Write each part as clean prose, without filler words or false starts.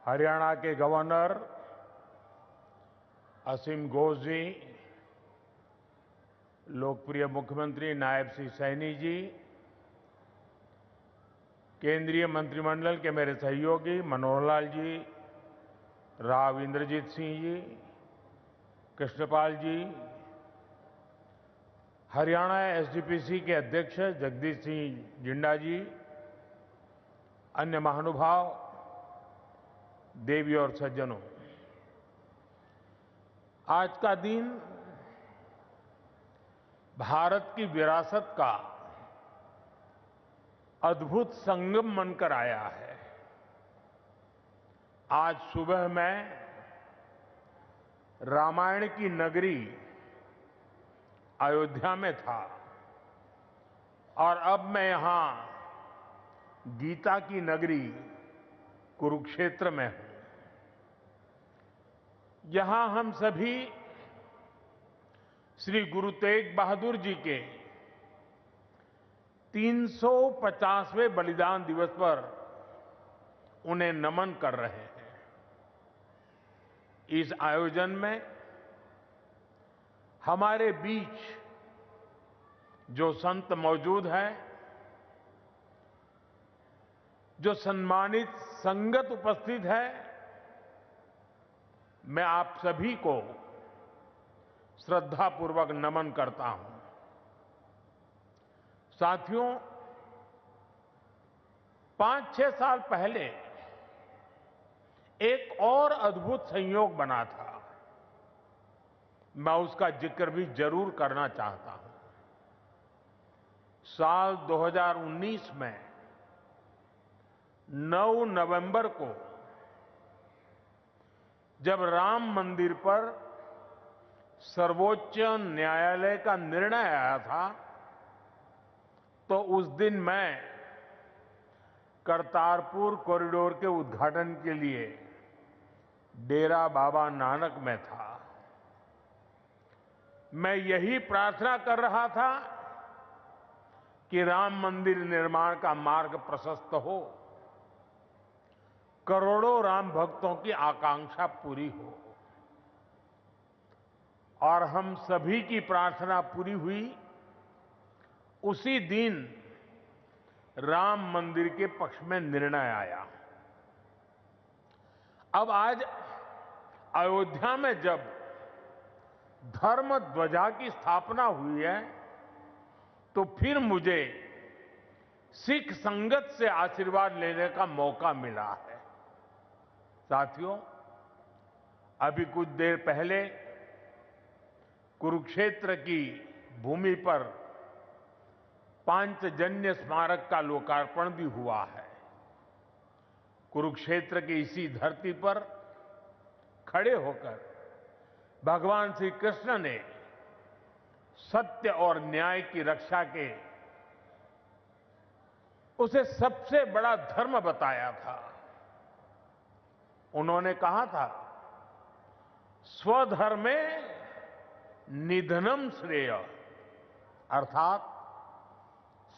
हरियाणा के गवर्नर असीम घोष जी, लोकप्रिय मुख्यमंत्री नायब सिंह सैनी जी, केंद्रीय मंत्रिमंडल के मेरे सहयोगी मनोहर लाल जी, राव इंद्रजीत सिंह जी, कृष्णपाल जी, हरियाणा एसजीपीसी के अध्यक्ष जगदीश सिंह जिंडा जी, अन्य महानुभाव, देवी और सज्जनों, आज का दिन भारत की विरासत का अद्भुत संगम बनकर आया है। आज सुबह मैं रामायण की नगरी अयोध्या में था और अब मैं यहां गीता की नगरी कुरुक्षेत्र में हूं। यहां हम सभी श्री गुरु तेग बहादुर जी के 350वें बलिदान दिवस पर उन्हें नमन कर रहे हैं। इस आयोजन में हमारे बीच जो संत मौजूद हैं, जो सम्मानित संगत उपस्थित है, मैं आप सभी को श्रद्धापूर्वक नमन करता हूं। साथियों, 5-6 साल पहले एक और अद्भुत संयोग बना था। मैं उसका जिक्र भी जरूर करना चाहता हूं। साल 2019 में 9 नवंबर को जब राम मंदिर पर सर्वोच्च न्यायालय का निर्णय आया था, तो उस दिन मैं करतारपुर कॉरिडोर के उद्घाटन के लिए डेरा बाबा नानक में था। मैं यही प्रार्थना कर रहा था कि राम मंदिर निर्माण का मार्ग प्रशस्त हो, करोड़ों राम भक्तों की आकांक्षा पूरी हो। और हम सभी की प्रार्थना पूरी हुई। उसी दिन राम मंदिर के पक्ष में निर्णय आया। अब आज अयोध्या में जब धर्म ध्वजा की स्थापना हुई है, तो फिर मुझे सिख संगत से आशीर्वाद लेने का मौका मिला है। साथियों, अभी कुछ देर पहले कुरुक्षेत्र की भूमि पर पांचजन्य स्मारक का लोकार्पण भी हुआ है। कुरुक्षेत्र की इसी धरती पर खड़े होकर भगवान श्री कृष्ण ने सत्य और न्याय की रक्षा के उसे सबसे बड़ा धर्म बताया था। उन्होंने कहा था, स्वधर्मे निधनम श्रेय, अर्थात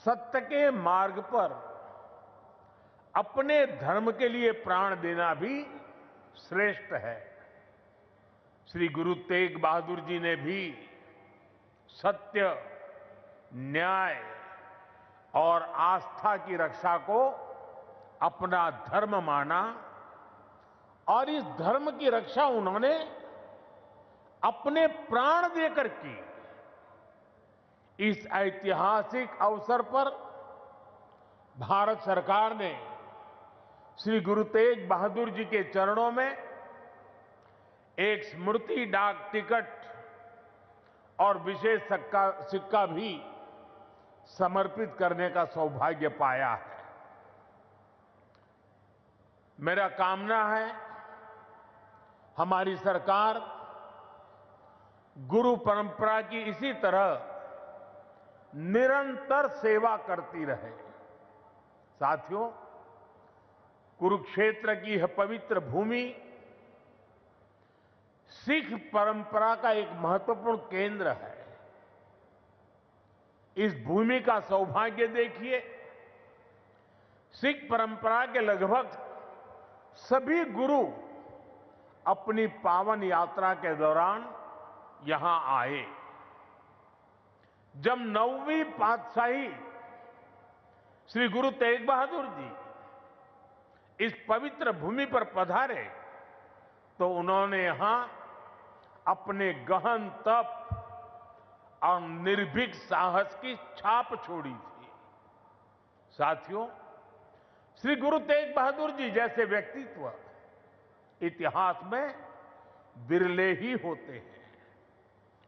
सत्य के मार्ग पर अपने धर्म के लिए प्राण देना भी श्रेष्ठ है। श्री गुरु तेग बहादुर जी ने भी सत्य, न्याय और आस्था की रक्षा को अपना धर्म माना और इस धर्म की रक्षा उन्होंने अपने प्राण देकर की। इस ऐतिहासिक अवसर पर भारत सरकार ने श्री गुरु तेग बहादुर जी के चरणों में एक स्मृति डाक टिकट और विशेष सिक्का भी समर्पित करने का सौभाग्य पाया है। मेरा कामना है हमारी सरकार गुरु परंपरा की इसी तरह निरंतर सेवा करती रहे। साथियों, कुरुक्षेत्र की यह पवित्र भूमि सिख परंपरा का एक महत्वपूर्ण केंद्र है। इस भूमि का सौभाग्य देखिए, सिख परंपरा के लगभग सभी गुरु अपनी पावन यात्रा के दौरान यहां आए। जब 9वीं पातशाही श्री गुरु तेग बहादुर जी इस पवित्र भूमि पर पधारे तो उन्होंने यहां अपने गहन तप और निर्भीक साहस की छाप छोड़ी थी। साथियों, श्री गुरु तेग बहादुर जी जैसे व्यक्तित्व इतिहास में बिरले ही होते हैं।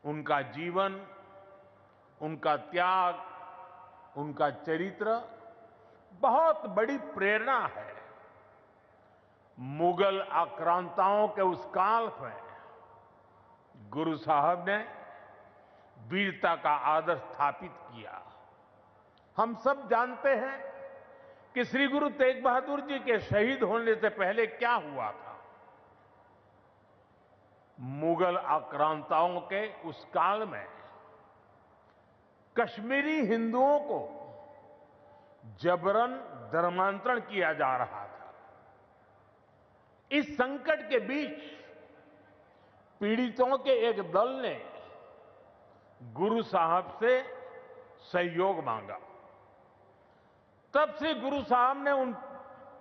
उनका जीवन, उनका त्याग, उनका चरित्र बहुत बड़ी प्रेरणा है। मुगल आक्रांताओं के उस काल में गुरु साहब ने वीरता का आदर्श स्थापित किया। हम सब जानते हैं कि श्री गुरु तेग बहादुर जी के शहीद होने से पहले क्या हुआ था। मुगल आक्रांताओं के उस काल में कश्मीरी हिंदुओं को जबरन धर्मांतरण किया जा रहा था। इस संकट के बीच पीड़ितों के एक दल ने गुरु साहब से सहयोग मांगा। तब से गुरु साहब ने उन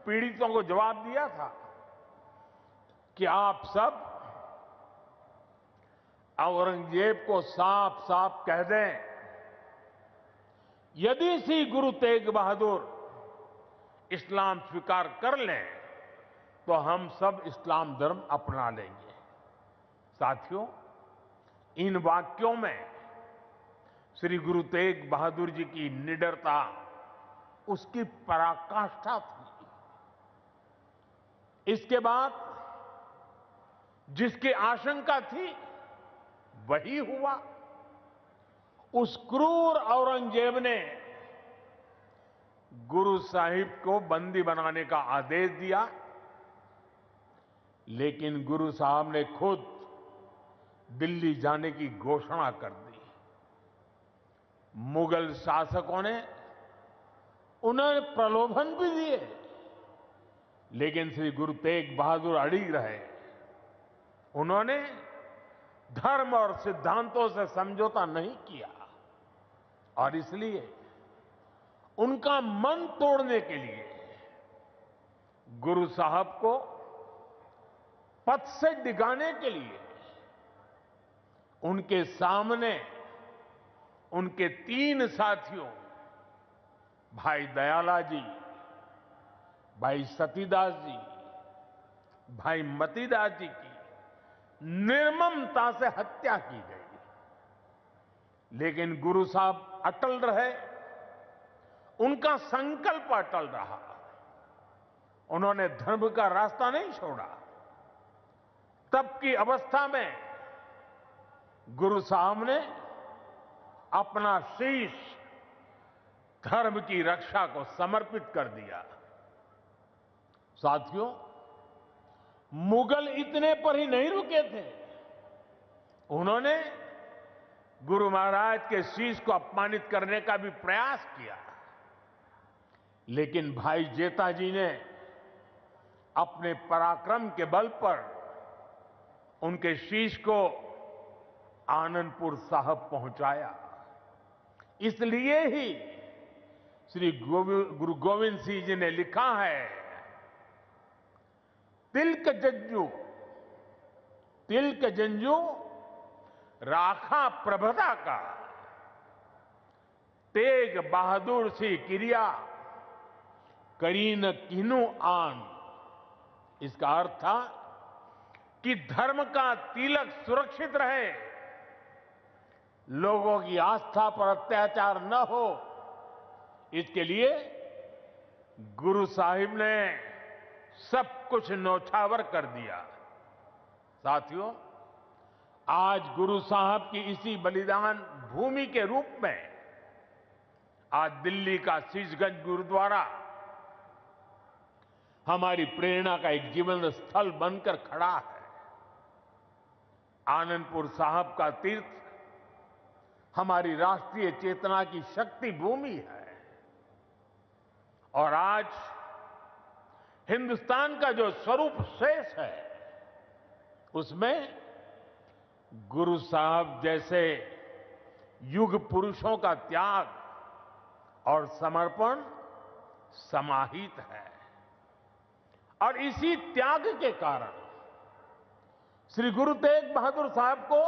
पीड़ितों को जवाब दिया था कि आप सब औरंगजेब को साफ साफ कह दें, यदि श्री गुरु तेग बहादुर इस्लाम स्वीकार कर लें तो हम सब इस्लाम धर्म अपना लेंगे। साथियों, इन वाक्यों में श्री गुरु तेग बहादुर जी की निडरता, उसकी पराकाष्ठा थी। इसके बाद जिसकी आशंका थी वही हुआ। उस क्रूर औरंगजेब ने गुरु साहिब को बंदी बनाने का आदेश दिया, लेकिन गुरु साहब ने खुद दिल्ली जाने की घोषणा कर दी। मुगल शासकों ने उन्हें प्रलोभन भी दिए, लेकिन श्री गुरु तेग बहादुर अड़िग रहे। उन्होंने धर्म और सिद्धांतों से समझौता नहीं किया और इसलिए उनका मन तोड़ने के लिए गुरु साहब को पथ से डिगाने के लिए उनके सामने उनके 3 साथियों भाई दयाला जी, भाई सतीदास जी, भाई मतीदास जी की निर्ममता से हत्या की गई। लेकिन गुरु साहब अटल रहे, उनका संकल्प अटल रहा। उन्होंने धर्म का रास्ता नहीं छोड़ा। तब की अवस्था में गुरु साहब ने अपना शीश धर्म की रक्षा को समर्पित कर दिया। साथियों, मुगल इतने पर ही नहीं रुके थे। उन्होंने गुरु महाराज के शीश को अपमानित करने का भी प्रयास किया, लेकिन भाई जेता जी ने अपने पराक्रम के बल पर उनके शीश को आनंदपुर साहब पहुंचाया। इसलिए ही श्री गुरु गोविंद सिंह जी ने लिखा है, तिलक जंजू राखा प्रभता का, तेग बहादुर सी क्रिया करीन किन्नु आन। इसका अर्थ था कि धर्म का तिलक सुरक्षित रहे, लोगों की आस्था पर अत्याचार न हो, इसके लिए गुरु साहिब ने सब कुछ न्यौछावर कर दिया। साथियों, आज गुरु साहब की इसी बलिदान भूमि के रूप में आज दिल्ली का शीशगंज गुरुद्वारा हमारी प्रेरणा का एक जीवन स्थल बनकर खड़ा है। आनंदपुर साहब का तीर्थ हमारी राष्ट्रीय चेतना की शक्ति भूमि है और आज हिंदुस्तान का जो स्वरूप शेष है, उसमें गुरु साहब जैसे युग पुरुषों का त्याग और समर्पण समाहित है। और इसी त्याग के कारण श्री गुरु तेग बहादुर साहब को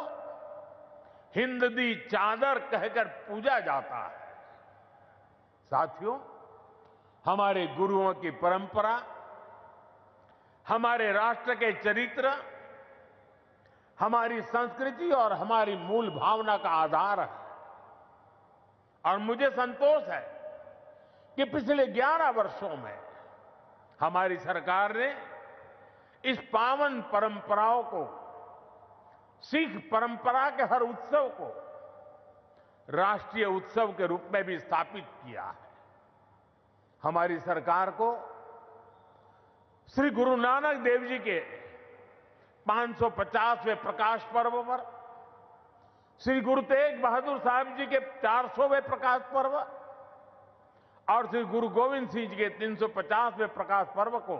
हिंद दी चादर कहकर पूजा जाता है। साथियों, हमारे गुरुओं की परंपरा हमारे राष्ट्र के चरित्र, हमारी संस्कृति और हमारी मूल भावना का आधार है। और मुझे संतोष है कि पिछले 11 वर्षों में हमारी सरकार ने इस पावन परंपराओं को, सिख परंपरा के हर उत्सव को राष्ट्रीय उत्सव के रूप में भी स्थापित किया है। हमारी सरकार को श्री गुरु नानक देव जी के 550वें प्रकाश पर्व पर, श्री गुरु तेग बहादुर साहब जी के 400वें प्रकाश पर्व और श्री गुरु गोविंद सिंह जी के 350वें प्रकाश पर्व को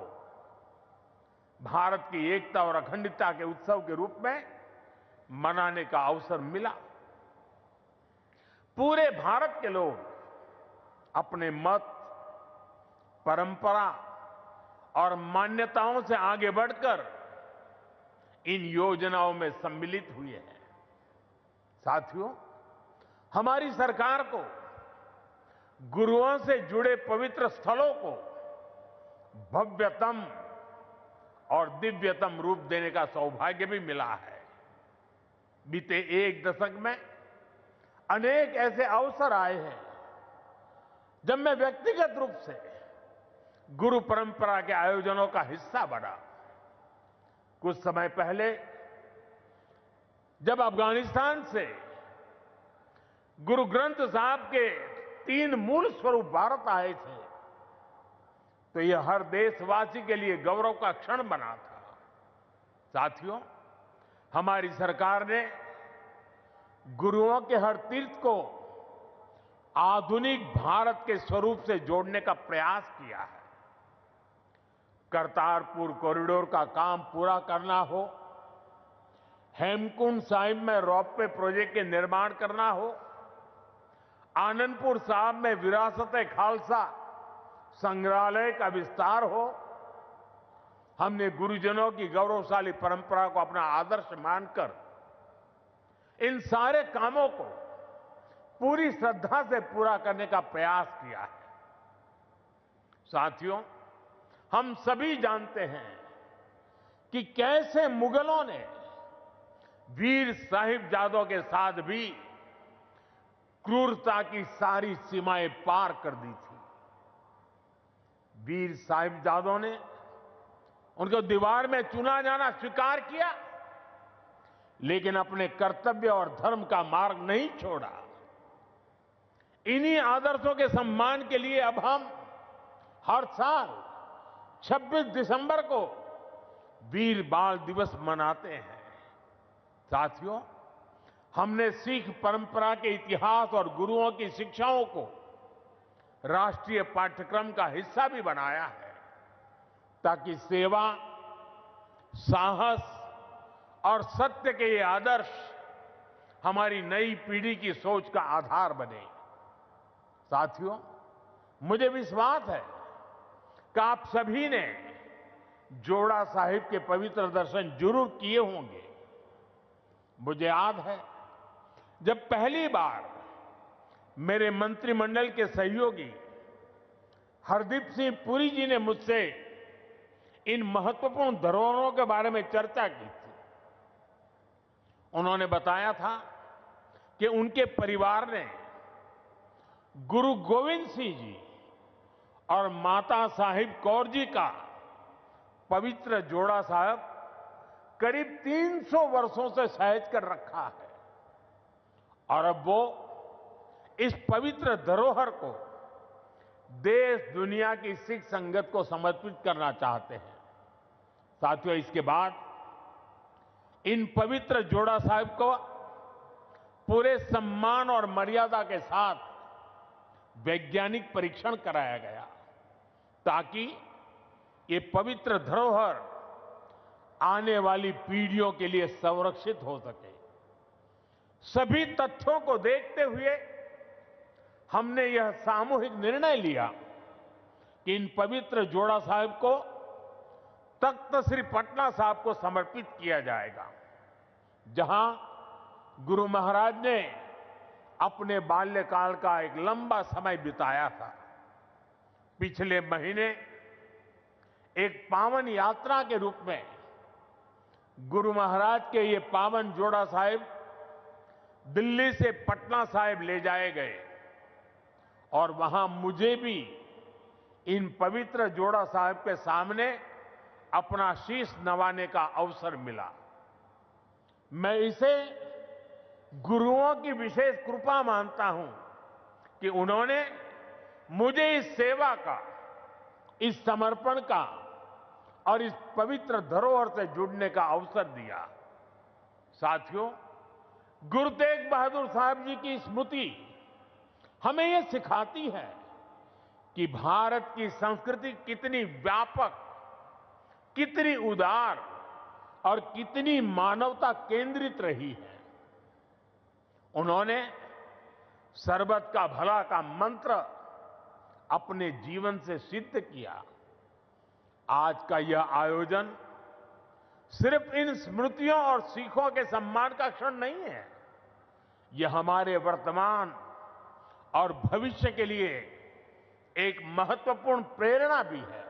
भारत की एकता और अखंडता के उत्सव के रूप में मनाने का अवसर मिला। पूरे भारत के लोग अपने मत, परंपरा और मान्यताओं से आगे बढ़कर इन योजनाओं में सम्मिलित हुए हैं। साथियों, हमारी सरकार को गुरुओं से जुड़े पवित्र स्थलों को भव्यतम और दिव्यतम रूप देने का सौभाग्य भी मिला है। बीते एक दशक में अनेक ऐसे अवसर आए हैं जब मैं व्यक्तिगत रूप से गुरु परंपरा के आयोजनों का हिस्सा बना। कुछ समय पहले जब अफगानिस्तान से गुरु ग्रंथ साहब के 3 मूल स्वरूप भारत आए थे, तो यह हर देशवासी के लिए गौरव का क्षण बना था। साथियों, हमारी सरकार ने गुरुओं के हर तीर्थ को आधुनिक भारत के स्वरूप से जोड़ने का प्रयास किया है। करतारपुर कॉरिडोर का काम पूरा करना हो, हेमकुंड साहिब में रोपवे प्रोजेक्ट के निर्माण करना हो, आनंदपुर साहिब में विरासत-ए खालसा संग्रहालय का विस्तार हो, हमने गुरुजनों की गौरवशाली परंपरा को अपना आदर्श मानकर इन सारे कामों को पूरी श्रद्धा से पूरा करने का प्रयास किया है। साथियों, हम सभी जानते हैं कि कैसे मुगलों ने वीर साहिबजादों के साथ भी क्रूरता की सारी सीमाएं पार कर दी थी। वीर साहिबजादों ने उनको दीवार में चुना जाना स्वीकार किया, लेकिन अपने कर्तव्य और धर्म का मार्ग नहीं छोड़ा। इन्हीं आदर्शों के सम्मान के लिए अब हम हर साल 26 दिसंबर को वीर बाल दिवस मनाते हैं। साथियों, हमने सिख परंपरा के इतिहास और गुरुओं की शिक्षाओं को राष्ट्रीय पाठ्यक्रम का हिस्सा भी बनाया है, ताकि सेवा, साहस और सत्य के ये आदर्श हमारी नई पीढ़ी की सोच का आधार बने। साथियों, मुझे विश्वास है कि आप सभी ने जोड़ा साहिब के पवित्र दर्शन जरूर किए होंगे। मुझे याद है जब पहली बार मेरे मंत्रिमंडल के सहयोगी हरदीप सिंह पुरी जी ने मुझसे इन महत्वपूर्ण धरोहरों के बारे में चर्चा की थी। उन्होंने बताया था कि उनके परिवार ने गुरु गोविंद सिंह जी और माता साहिब कौर जी का पवित्र जोड़ा साहब करीब 300 वर्षों से सहेज कर रखा है, और अब वो इस पवित्र धरोहर को देश दुनिया की सिख संगत को समर्पित करना चाहते हैं। साथियों, इसके बाद इन पवित्र जोड़ा साहिब को पूरे सम्मान और मर्यादा के साथ वैज्ञानिक परीक्षण कराया गया, ताकि ये पवित्र धरोहर आने वाली पीढ़ियों के लिए संरक्षित हो सके। सभी तथ्यों को देखते हुए हमने यह सामूहिक निर्णय लिया कि इन पवित्र जोड़ा साहिब को तख्त श्री पटना साहिब को समर्पित किया जाएगा, जहां गुरु महाराज ने अपने बाल्यकाल का एक लंबा समय बिताया था। पिछले महीने एक पावन यात्रा के रूप में गुरु महाराज के ये पावन जोड़ा साहिब दिल्ली से पटना साहिब ले जाए गए और वहां मुझे भी इन पवित्र जोड़ा साहिब के सामने अपना शीश नवाने का अवसर मिला। मैं इसे गुरुओं की विशेष कृपा मानता हूं कि उन्होंने मुझे इस सेवा का, इस समर्पण का और इस पवित्र धरोहर से जुड़ने का अवसर दिया। साथियों, गुरु तेग बहादुर साहब जी की स्मृति हमें यह सिखाती है कि भारत की संस्कृति कितनी व्यापक, कितनी उदार और कितनी मानवता केंद्रित रही है। उन्होंने सर्वत का भला का मंत्र अपने जीवन से सिद्ध किया। आज का यह आयोजन सिर्फ इन स्मृतियों और सीखों के सम्मान का क्षण नहीं है, यह हमारे वर्तमान और भविष्य के लिए एक महत्वपूर्ण प्रेरणा भी है।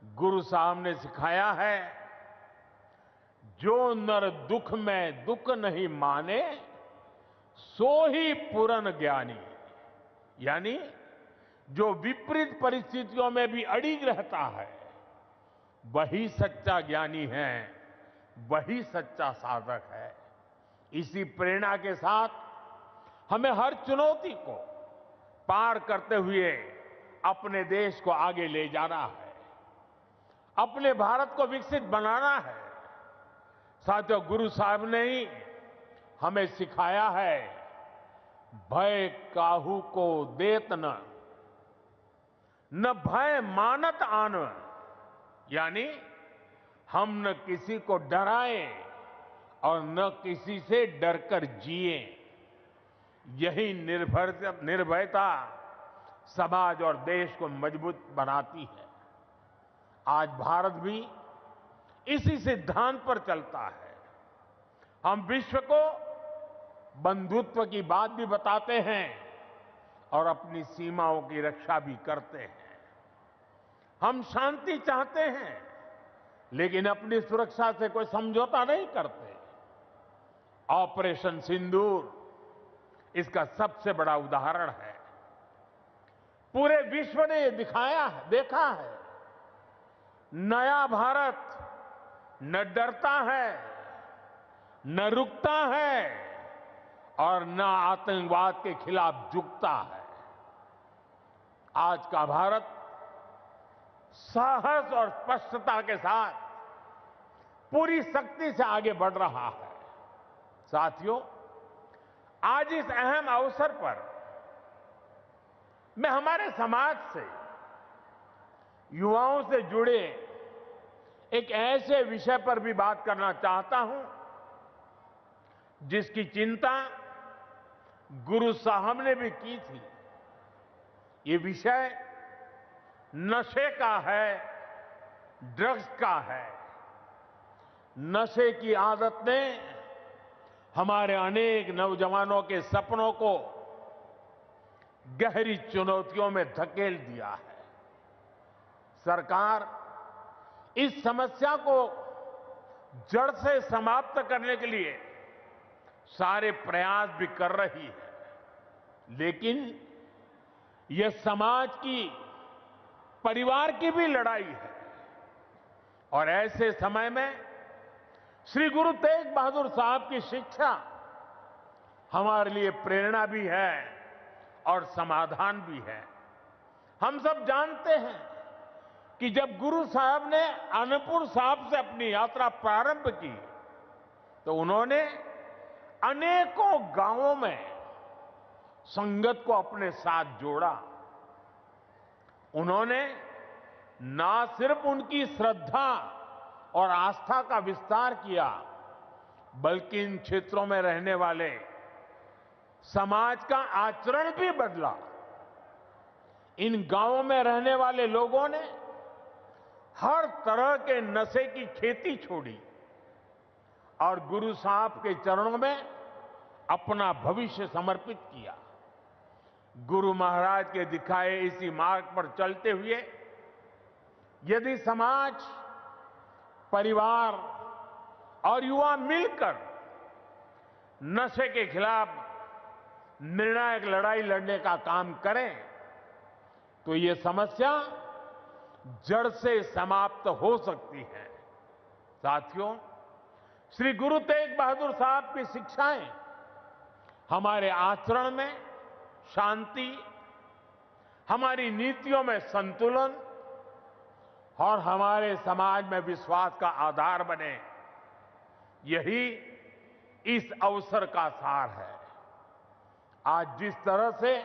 गुरु साहब ने सिखाया है, जो नर दुख में दुख नहीं माने, सो ही पूर्ण ज्ञानी। यानी जो विपरीत परिस्थितियों में भी अड़िग रहता है, वही सच्चा ज्ञानी है, वही सच्चा साधक है। इसी प्रेरणा के साथ हमें हर चुनौती को पार करते हुए अपने देश को आगे ले जाना है, अपने भारत को विकसित बनाना है। साथियों, गुरु साहब ने ही हमें सिखाया है, भय काहू को देत न भय मानत आन। यानी हम न किसी को डराएं और न किसी से डरकर जिए। यही निर्भयता समाज और देश को मजबूत बनाती है। आज भारत भी इसी सिद्धांत पर चलता है। हम विश्व को बंधुत्व की बात भी बताते हैं और अपनी सीमाओं की रक्षा भी करते हैं। हम शांति चाहते हैं, लेकिन अपनी सुरक्षा से कोई समझौता नहीं करते। ऑपरेशन सिंदूर इसका सबसे बड़ा उदाहरण है। पूरे विश्व ने ये देखा है, नया भारत न डरता है, न रुकता है और न आतंकवाद के खिलाफ झुकता है। आज का भारत साहस और स्पष्टता के साथ पूरी शक्ति से आगे बढ़ रहा है। साथियों, आज इस अहम अवसर पर मैं हमारे समाज से, युवाओं से जुड़े एक ऐसे विषय पर भी बात करना चाहता हूं जिसकी चिंता गुरु साहब ने भी की थी। ये विषय नशे का है, ड्रग्स का है। नशे की आदत ने हमारे अनेक नौजवानों के सपनों को गहरी चुनौतियों में धकेल दिया है। सरकार इस समस्या को जड़ से समाप्त करने के लिए सारे प्रयास भी कर रही है, लेकिन यह समाज की, परिवार की भी लड़ाई है। और ऐसे समय में श्री गुरु तेग बहादुर साहब की शिक्षा हमारे लिए प्रेरणा भी है और समाधान भी है। हम सब जानते हैं कि जब गुरु साहब ने आनंदपुर साहब से अपनी यात्रा प्रारंभ की, तो उन्होंने अनेकों गांवों में संगत को अपने साथ जोड़ा। उन्होंने ना सिर्फ उनकी श्रद्धा और आस्था का विस्तार किया, बल्कि इन क्षेत्रों में रहने वाले समाज का आचरण भी बदला। इन गांवों में रहने वाले लोगों ने हर तरह के नशे की खेती छोड़ी और गुरु साहब के चरणों में अपना भविष्य समर्पित किया। गुरु महाराज के दिखाए इसी मार्ग पर चलते हुए यदि समाज, परिवार और युवा मिलकर नशे के खिलाफ निर्णायक लड़ाई लड़ने का काम करें तो ये समस्या जड़ से समाप्त हो सकती है। साथियों, श्री गुरु तेग बहादुर साहब की शिक्षाएं हमारे आचरण में शांति, हमारी नीतियों में संतुलन और हमारे समाज में विश्वास का आधार बने, यही इस अवसर का सार है। आज जिस तरह से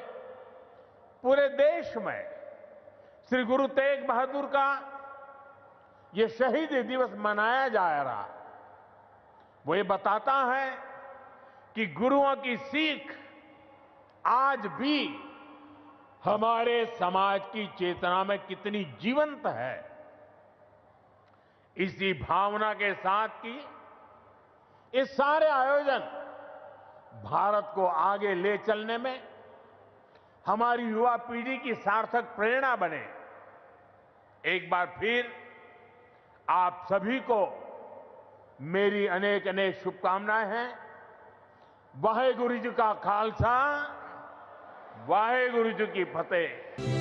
पूरे देश में श्री गुरु तेग बहादुर का ये शहीदी दिवस मनाया जा रहा है, वो ये बताता है कि गुरुओं की सीख आज भी हमारे समाज की चेतना में कितनी जीवंत है। इसी भावना के साथ की ये सारे आयोजन भारत को आगे ले चलने में हमारी युवा पीढ़ी की सार्थक प्रेरणा बने। एक बार फिर आप सभी को मेरी अनेक अनेक शुभकामनाएं हैं। वाहेगुरु जी का खालसा, वाहेगुरु जी की फतेह।